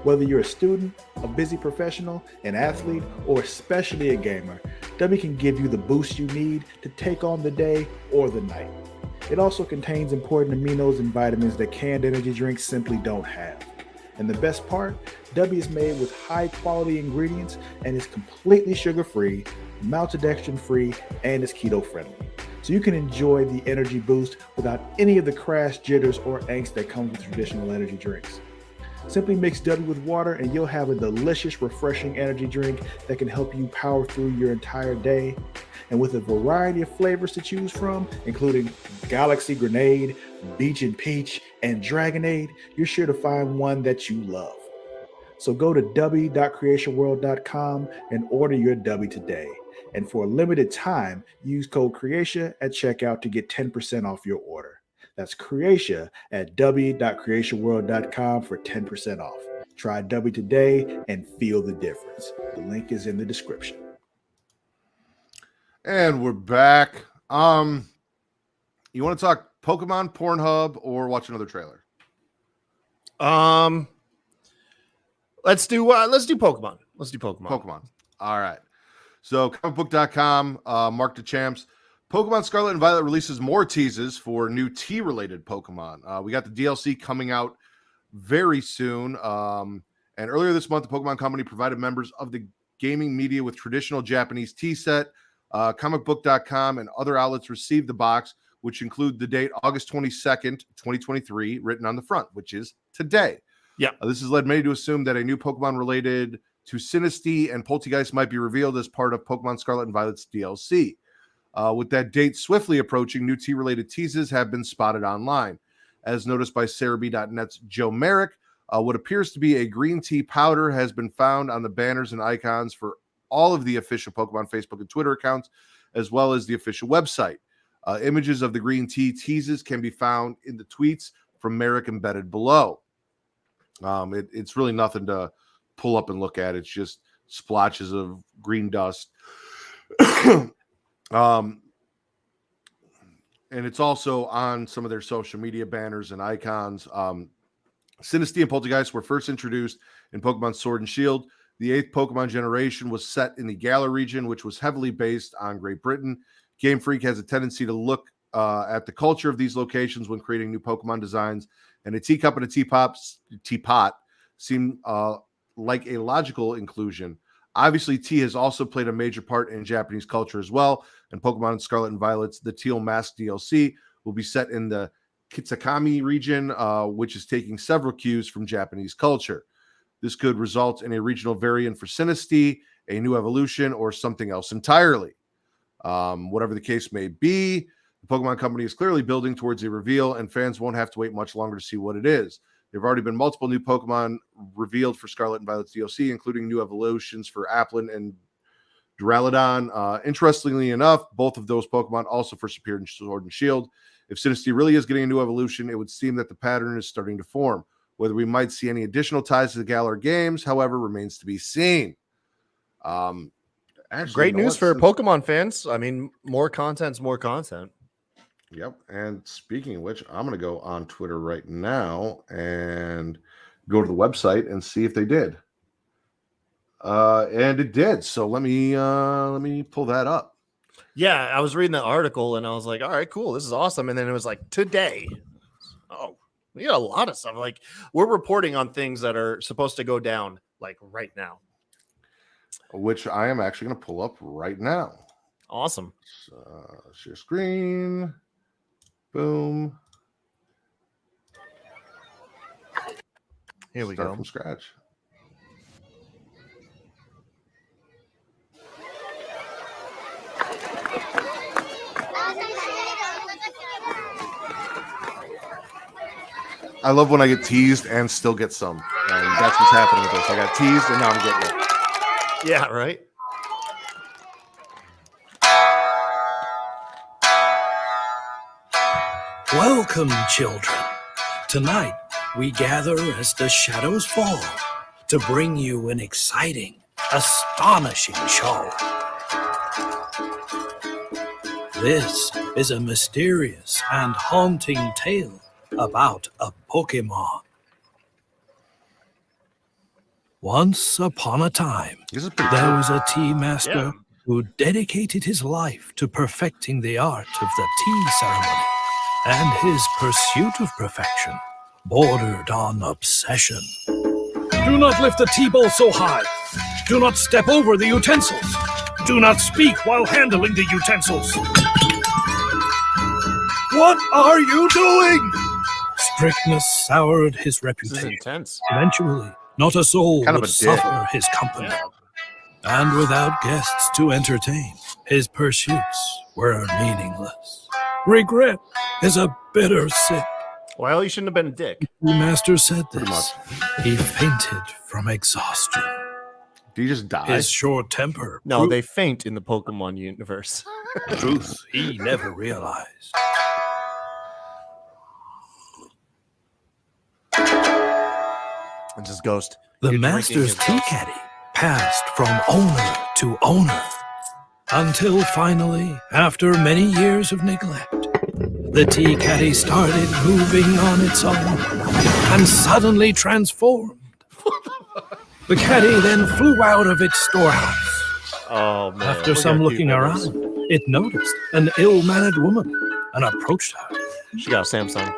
Whether you're a student, a busy professional, an athlete, or especially a gamer, Dubby can give you the boost you need to take on the day or the night. It also contains important aminos and vitamins that canned energy drinks simply don't have. And the best part, Dubby is made with high quality ingredients and is completely sugar-free, maltodextrin-free, and is keto-friendly. So you can enjoy the energy boost without any of the crash, jitters, or angst that comes with traditional energy drinks. Simply mix Dubby with water and you'll have a delicious, refreshing energy drink that can help you power through your entire day. And with a variety of flavors to choose from, including Galaxy Grenade, Beach and Peach, and Dragonade, you're sure to find one that you love. So go to dubby.creationworld.com and order your Dubby today. And for a limited time, use code Creatia at checkout to get 10% off your order. That's Creatia at dubby.creationworld.com for 10% off. Try Dubby today and feel the difference. The link is in the description. And we're back. You want to talk Pokemon, Pornhub, or watch another trailer? Let's do Pokemon. Let's do Pokemon. Pokemon. All right. So comicbook.com, Mark DeChamps. Pokemon Scarlet and Violet releases more teases for new tea-related Pokemon. We got the DLC coming out very soon. And earlier this month, the Pokemon Company provided members of the gaming media with traditional Japanese tea set. Comicbook.com and other outlets received the box, which include the date August 22nd, 2023, written on the front, which is today. Yeah. This has led many to assume that a new Pokemon related to Sinistea and Poltegeist might be revealed as part of Pokemon Scarlet and Violet's DLC. With that date swiftly approaching, new tea-related teases have been spotted online. As noticed by SarahB.net's Joe Merrick, what appears to be a green tea powder has been found on the banners and icons for all of the official Pokemon Facebook and Twitter accounts, as well as the official website. Images of the green tea teases can be found in the tweets from Merrick embedded below. It's really nothing to pull up and look at. It's just splotches of green dust. And it's also on some of their social media banners and icons. Sinistea and Poltegeist were first introduced in Pokemon Sword and Shield. The 8th Pokemon generation was set in the Galar region, which was heavily based on Great Britain. Game Freak has a tendency to look at the culture of these locations when creating new Pokemon designs, and a teacup and a teapot seem like a logical inclusion. Obviously, tea has also played a major part in Japanese culture as well, and Pokemon Scarlet and Violet's The Teal Mask DLC will be set in the Kitsakami region, which is taking several cues from Japanese culture. This could result in a regional variant for Sinistea, a new evolution, or something else entirely. Whatever the case may be, The Pokemon Company is clearly building towards a reveal, and fans won't have to wait much longer to see what it is. There have already been multiple new Pokemon revealed for Scarlet and Violet's DLC, including new evolutions for Applin and Duraludon. Interestingly enough, both of those Pokemon also first appeared in Sword and Shield. If Sinistea really is getting a new evolution, it would seem that the pattern is starting to form. Whether we might see any additional ties to the Galar games, however, remains to be seen. Actually, Great news for Pokemon fans. I mean, more content's more content. Yep. And speaking of which, I'm going to go on Twitter right now and go to the website and see if they did. And it did. So let me pull that up. Yeah, I was reading that article and I was like, all right, cool. This is awesome. And then it was like today. Oh, we got a lot of stuff. Like we're reporting on things that are supposed to go down like right now. Which I am actually going to pull up right now. Awesome. Share screen. Boom. Here we Start go. From scratch. I love when I get teased and still get some. And that's what's happening with this. I got teased and now I'm getting it. Yeah, right. Welcome, children. Tonight, we gather as the shadows fall to bring you an exciting, astonishing show. This is a mysterious and haunting tale about a Pokemon. Once upon a time, there was a tea master who dedicated his life to perfecting the art of the tea ceremony. And his pursuit of perfection bordered on obsession. Do not lift the tea bowl so high. Do not step over the utensils. Do not speak while handling the utensils. What are you doing? Strictness soured his reputation. This is intense. Eventually, not a soul Kind of would a dick. suffer his company. And without guests to entertain, his pursuits were meaningless. Regret is a bitter sin. Well, you shouldn't have been a dick. The master said Pretty this. He fainted from exhaustion. Do you just die? His short temper. No, they faint in the Pokemon universe. Truth he never realized. And just ghost. The You're master's drinking his tea caddy passed from owner to owner. Until finally, after many years of neglect, the tea caddy started moving on its own and suddenly transformed. The caddy then flew out of its storehouse. Oh, man. After Look some how looking cute that around, is. it noticed an ill-mannered woman and approached her. She got a Samsung.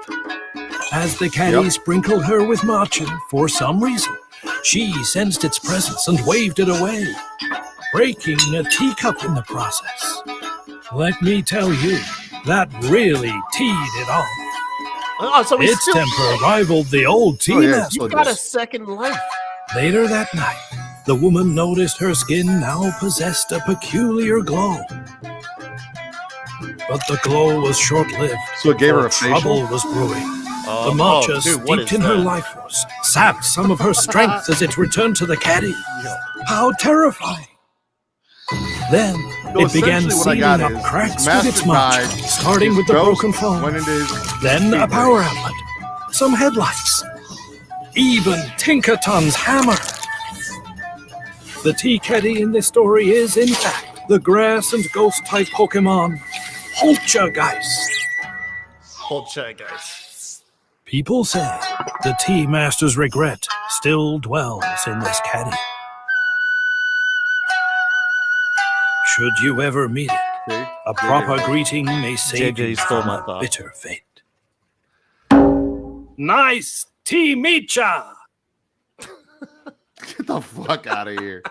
As the caddy sprinkled her with matcha for some reason, she sensed its presence and waved it away, breaking a teacup in the process. Let me tell you, that really teed it off. Oh, so he's Its still temper rivaled the old tea master. You've got a second life. Later that night, the woman noticed her skin now possessed a peculiar glow. But the glow was short-lived. So it gave her a for trouble facial? was brewing. Oh, The matcha dude, what steeped is in her that? life force, sapped some of her strength as it returned to the caddy. How terrifying! Then So it began essentially what I sealing got up is cracks Master with its matcha, died, starting his with the ghost broken phone, went into his then a speed power race. outlet, some headlights, even Tinkaton's hammer. The tea caddy in this story is, in fact, the grass and ghost-type Pokemon, Poltergeist. Hold check, guys. People say the tea master's regret still dwells in this caddy. Should you ever meet it, a proper greeting may save JJ you stole from my a thought. bitter fate. Nice tea micha! Get the fuck out of here.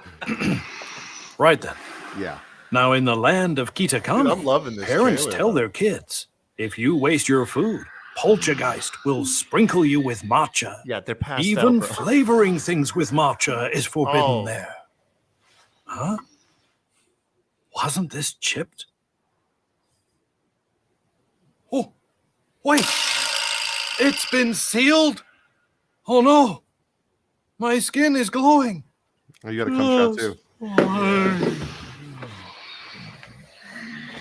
Right then. Yeah. Now, in the land of Dude, Kitakami, I'm loving this. parents trailer, tell though. their kids, if you waste your food, Poltergeist will sprinkle you with matcha. Yeah, they're passed Even out, bro. flavoring things with matcha is forbidden Oh. there. Huh? Wasn't this chipped? Oh, wait! It's been sealed? Oh no! My skin is glowing. Oh, you got a cum shot too.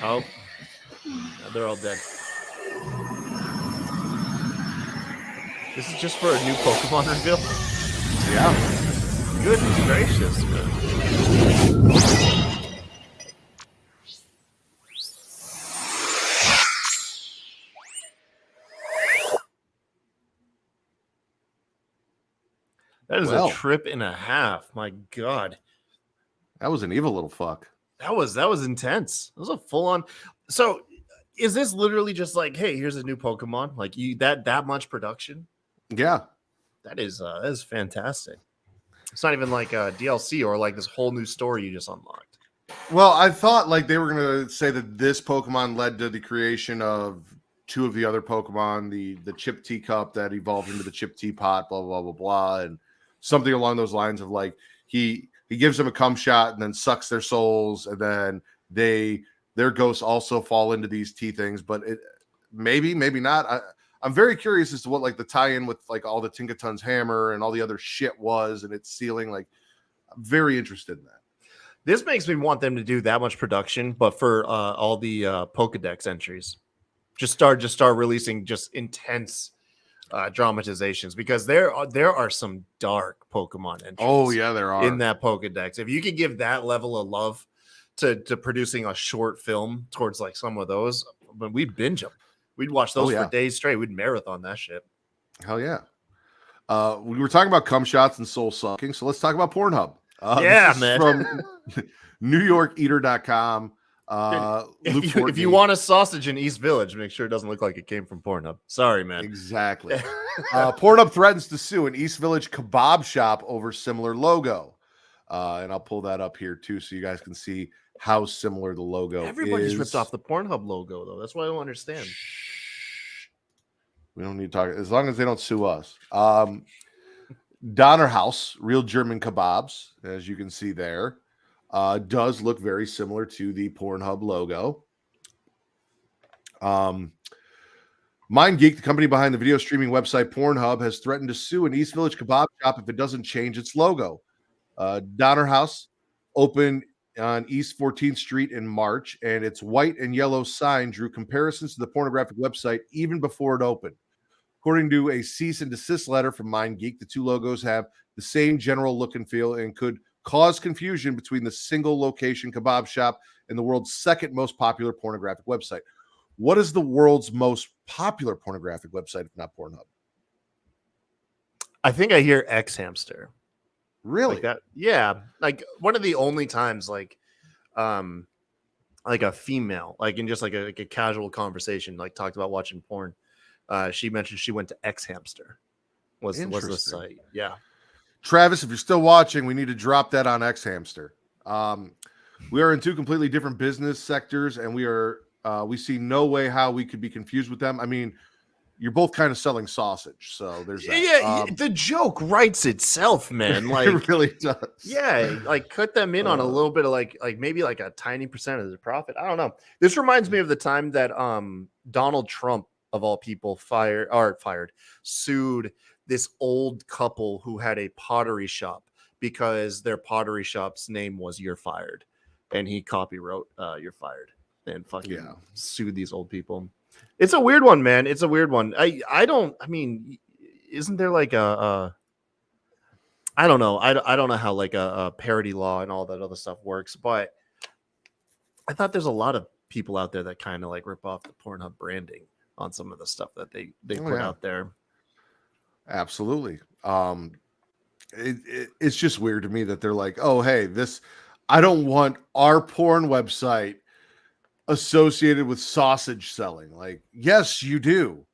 Oh, they're all dead. This is just for a new Pokemon reveal? Yeah. Goodness gracious, man. That is a trip and a half. My God. That was an evil little fuck. That was intense. It was a full on. So is this literally just like, hey, here's a new Pokemon? Like that much production? Yeah. That is fantastic. It's not even like a DLC or like this whole new story you just unlocked. Well, I thought like they were gonna say that this Pokemon led to the creation of 2 of the other Pokemon, the Chip Teacup that evolved into the Chip Teapot, blah blah blah blah, and something along those lines of like he gives them a cum shot and then sucks their souls, and then their ghosts also fall into these tea things. But it maybe not. I'm very curious as to what like the tie-in with like all the Tinkaton's hammer and all the other shit was, and it's sealing. Like, I'm very interested in that. This makes me want them to do that much production, but for all the Pokedex entries, just start releasing just intense dramatizations, because there are some dark Pokemon entries. Oh yeah, there are in that Pokedex. If you could give that level of love to producing a short film towards like some of those, but we'd binge them. We'd watch those for days straight. We'd marathon that shit. Hell yeah. We were talking about cum shots and soul sucking, so let's talk about Pornhub. Yeah, man. From NewYorkEater.com. If you want a sausage in East Village, make sure it doesn't look like it came from Pornhub. Sorry, man. Exactly. Pornhub threatens to sue an East Village kebab shop over similar logo. And I'll pull that up here too, so you guys can see how similar the logo Everybody's is. ripped off the Pornhub logo, though. That's what I don't understand. We don't need to talk, as long as they don't sue us. Donner House, real German kebabs, as you can see there, does look very similar to the Pornhub logo. MindGeek, the company behind the video streaming website Pornhub, has threatened to sue an East Village kebab shop if it doesn't change its logo. Donner House opened on East 14th Street in March, and its white and yellow sign drew comparisons to the pornographic website even before it opened. According to a cease and desist letter from MindGeek, the 2 logos have the same general look and feel and could cause confusion between the single location kebab shop and the world's second most popular pornographic website. What is the world's most popular pornographic website, if not Pornhub? I think I hear X Hamster. Really? Like that? Yeah. Like one of the only times like a female, like in just like a casual conversation, like talked about watching porn. She mentioned she went to X Hamster was the site. Yeah. Travis, if you're still watching, we need to drop that on X Hamster. We are in 2 completely different business sectors, and we see no way how we could be confused with them. I mean, you're both kind of selling sausage, so there's that. Yeah, the joke writes itself, man. Like it really does. Yeah, like cut them in on a little bit of like maybe like a tiny percent of the profit. I don't know. This reminds me of the time that Donald Trump, of all people, sued this old couple who had a pottery shop because their pottery shop's name was "You're Fired," and he copywrote "You're Fired" and fucking sued these old people. It's a weird one, man. It's a weird one. I mean, isn't there like I don't know. I don't know how like a parody law and all that other stuff works, but I thought there's a lot of people out there that kind of like rip off the Pornhub branding on some of the stuff that they put out there. Absolutely. It's just weird to me that they're like, oh, hey, I don't want our porn website associated with sausage selling. Like, yes, you do.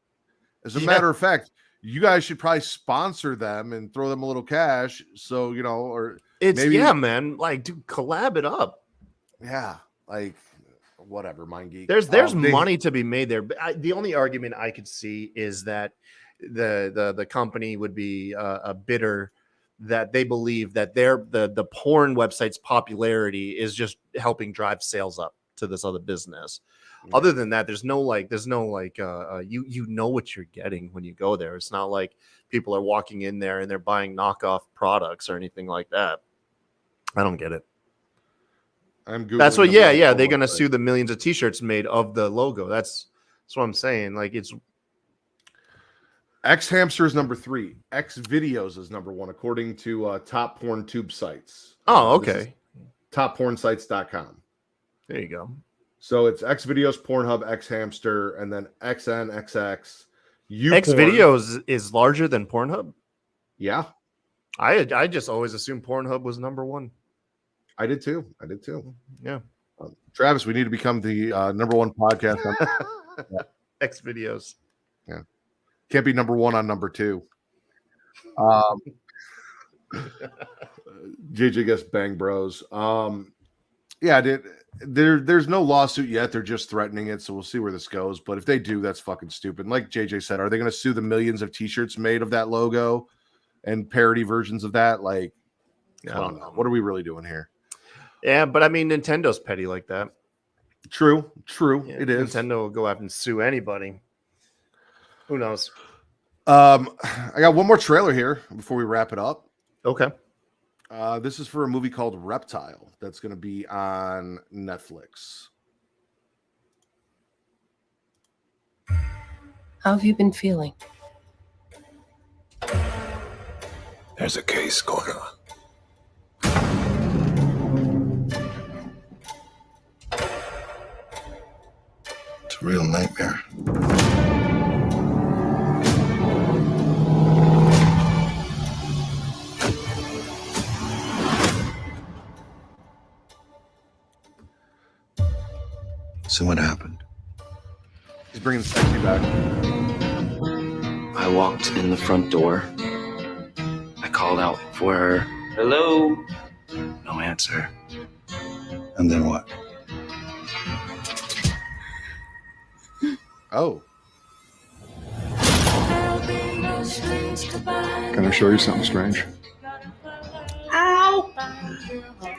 As a matter of fact, you guys should probably sponsor them and throw them a little cash. So, or it's maybe, man. Like, dude, collab it up. Yeah. Like, whatever, MindGeek. There's money to be made there. But the only argument I could see is that the company would be bitter that they believe that the porn website's popularity is just helping drive sales up. to this other business. Other than that, there's no you know what you're getting when you go there. It's not like people are walking in there and they're buying knockoff products or anything like that. I don't get it. That's what. Yeah. They're gonna sue the millions of T-shirts made of the logo. That's what I'm saying. Like, it's X Hamster is number 3. X Videos is number 1, according to top porn tube sites. Oh, okay. Toppornsites.com. There you go. So it's X Videos, Pornhub, X Hamster, and then XNXX. X Videos is larger than Pornhub? Yeah. I just always assumed Pornhub was number 1. I did too. Yeah. Travis, we need to become the number 1 podcast on X Videos. Yeah. Can't be number 1 on number 2. JJ gets Bang Bros. Yeah, there's no lawsuit yet. They're just threatening it, so we'll see where this goes. But if they do, that's fucking stupid. Like JJ said, are they going to sue the millions of T-shirts made of that logo and parody versions of that? Like, I don't know. What are we really doing here? Yeah, but I mean, Nintendo's petty like that. True. Yeah, it is. Nintendo will go out and sue anybody. Who knows? I got one more trailer here before we wrap it up. Okay. This is for a movie called Reptile that's going to be on Netflix. How have you been feeling? There's a case going on. It's a real nightmare. So what happened? He's bringing sexy back. I walked in the front door. I called out for her. Hello? No answer. And then what? Oh. Can I show you something strange? Ow!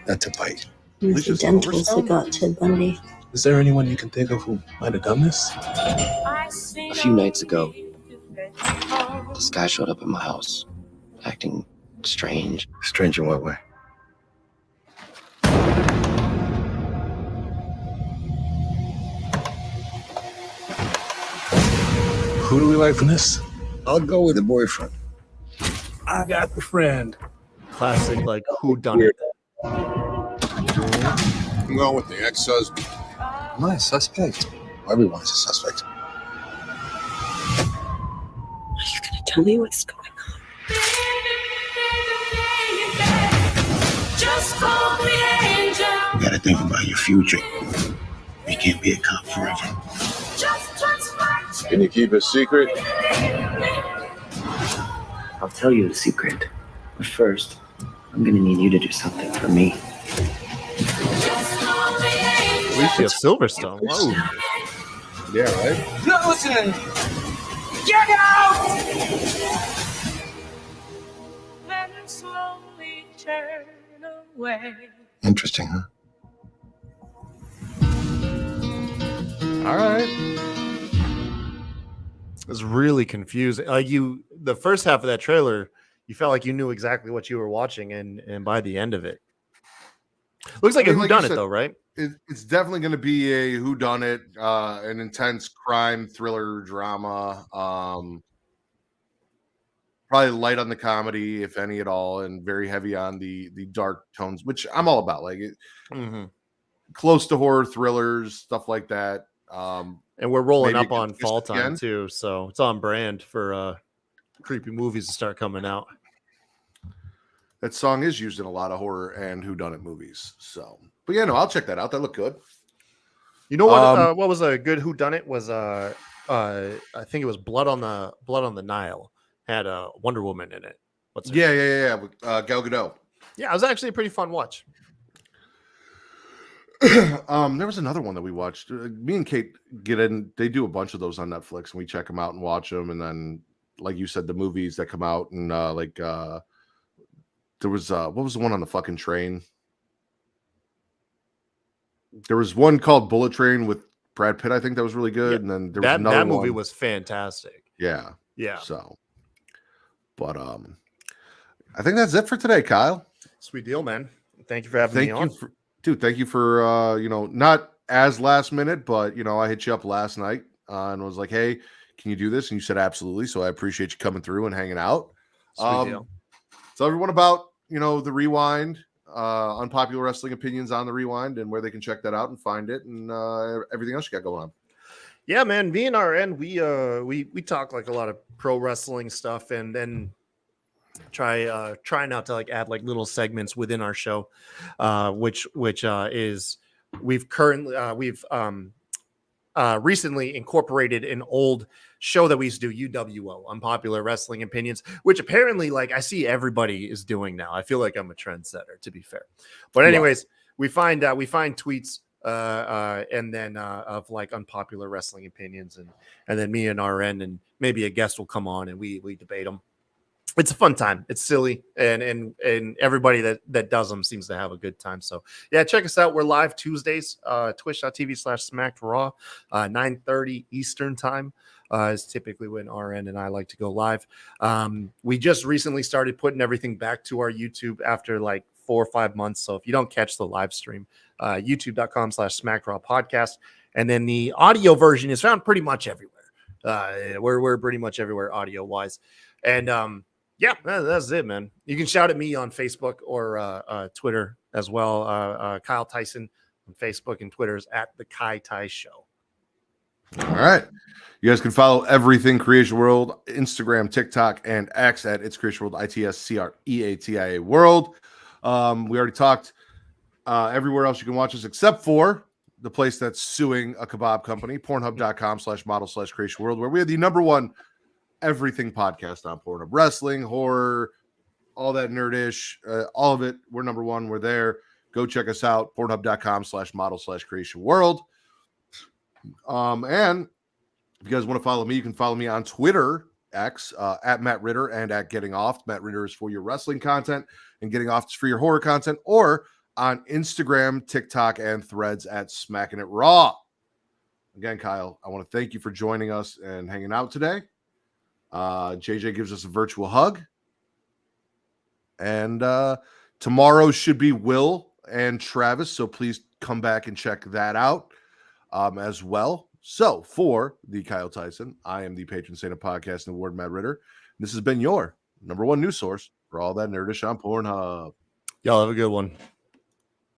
That's a bite. Incidentals that got Ted Bundy. Is there anyone you can think of who might have done this? A few nights ago, this guy showed up at my house, acting strange. Strange in what way? Who do we like from this? I'll go with the boyfriend. I got the friend. Classic, like, who done it? I'm going with the ex-husband. Am I a suspect? Everyone's a suspect. Are you gonna tell me what's going on? You gotta think about your future. You can't be a cop forever. Can you keep a secret? I'll tell you a secret. But first, I'm gonna need you to do something for me. Alicia Silverstone. Whoa. Yeah, right? Not listening! Get out! Then slowly turn away. Interesting, huh? All right. It was really confusing. Like, the first half of that trailer, you felt like you knew exactly what you were watching, and by the end of it, looks like a whodunit, though, right? It's definitely going to be a whodunit, an intense crime thriller drama. Probably light on the comedy, if any at all, and very heavy on the dark tones, which I'm all about. Like it, close to horror thrillers, stuff like that. And we're rolling up on fall time too, so it's on brand for creepy movies to start coming out. That song is used in a lot of horror and whodunit movies. So, but yeah, no, I'll check that out. That looked good. You know what? What was a good whodunit was I think it was Blood on the Nile. Had a Wonder Woman in it. What's it? Yeah. With Gal Gadot. Yeah, it was actually a pretty fun watch. There was another one that we watched. Me and Kate get in. They do a bunch of those on Netflix, and we check them out and watch them. And then, like you said, the movies that come out, and there was what was the one on the fucking train? There was one called Bullet Train with Brad Pitt. I think that was really good. And then there was another that movie one. was fantastic. Yeah. Yeah. So, but I think that's it for today, Kyle. Sweet deal, man. Thank you for having me on. Dude, thank you for not as last minute, but I hit you up last night and was like, hey, can you do this? And you said absolutely. So I appreciate you coming through and hanging out. Sweet deal. Tell everyone about the Rewind, unpopular wrestling opinions on the Rewind, and where they can check that out and find it, and everything else you got going on. Yeah, man. Me and RN, we talk like a lot of pro wrestling stuff, and then try not to like add like little segments within our show, which is we've recently incorporated an old show that we used to do, UWO, Unpopular Wrestling Opinions, which apparently like I see everybody is doing now. I feel like I'm a trendsetter, to be fair. But anyways, we find tweets and then of like unpopular wrestling opinions, and then me and RN and maybe a guest will come on and we debate them. It's a fun time. It's silly, and everybody that does them seems to have a good time. So yeah, check us out. We're live Tuesdays, twitch.tv/SmackedRaw, 9:30 Eastern time is typically when RN and I like to go live. We just recently started putting everything back to our YouTube after like 4 or 5 months. So if you don't catch the live stream, youtube.com/SmackedRaw podcast, and then the audio version is found pretty much everywhere. We're pretty much everywhere audio wise, and yeah, that's it, man. You can shout at me on Facebook or Twitter as well. Kyle Tyson on Facebook and Twitter is at the Kai Tai Show. All right. You guys can follow everything Creatia World, Instagram, TikTok, and X at It's Creatia World, ITSCREATIA World. We already talked everywhere else you can watch us except for the place that's suing a kebab company, pornhub.com/model/Creatia World, where we have the #1 everything podcast on Pornhub. Wrestling, horror, all that nerdish, all of it. We're #1. We're there. Go check us out. Pornhub.com/model/Creatia World. And if you guys want to follow me, you can follow me on Twitter, X, at Matt Ritter and at Getting Off. Matt Ritter is for your wrestling content and Getting Off is for your horror content, or on Instagram, TikTok, and Threads at Smacking It Raw. Again, Kyle, I want to thank you for joining us and hanging out today. JJ gives us a virtual hug. And tomorrow should be Will and Travis, so please come back and check that out as well. So for the Kyle Tyson, I am the patron saint of podcast and award, Matt Ritter. This has been your #1 news source for all that nerdish on Pornhub. Y'all have a good one.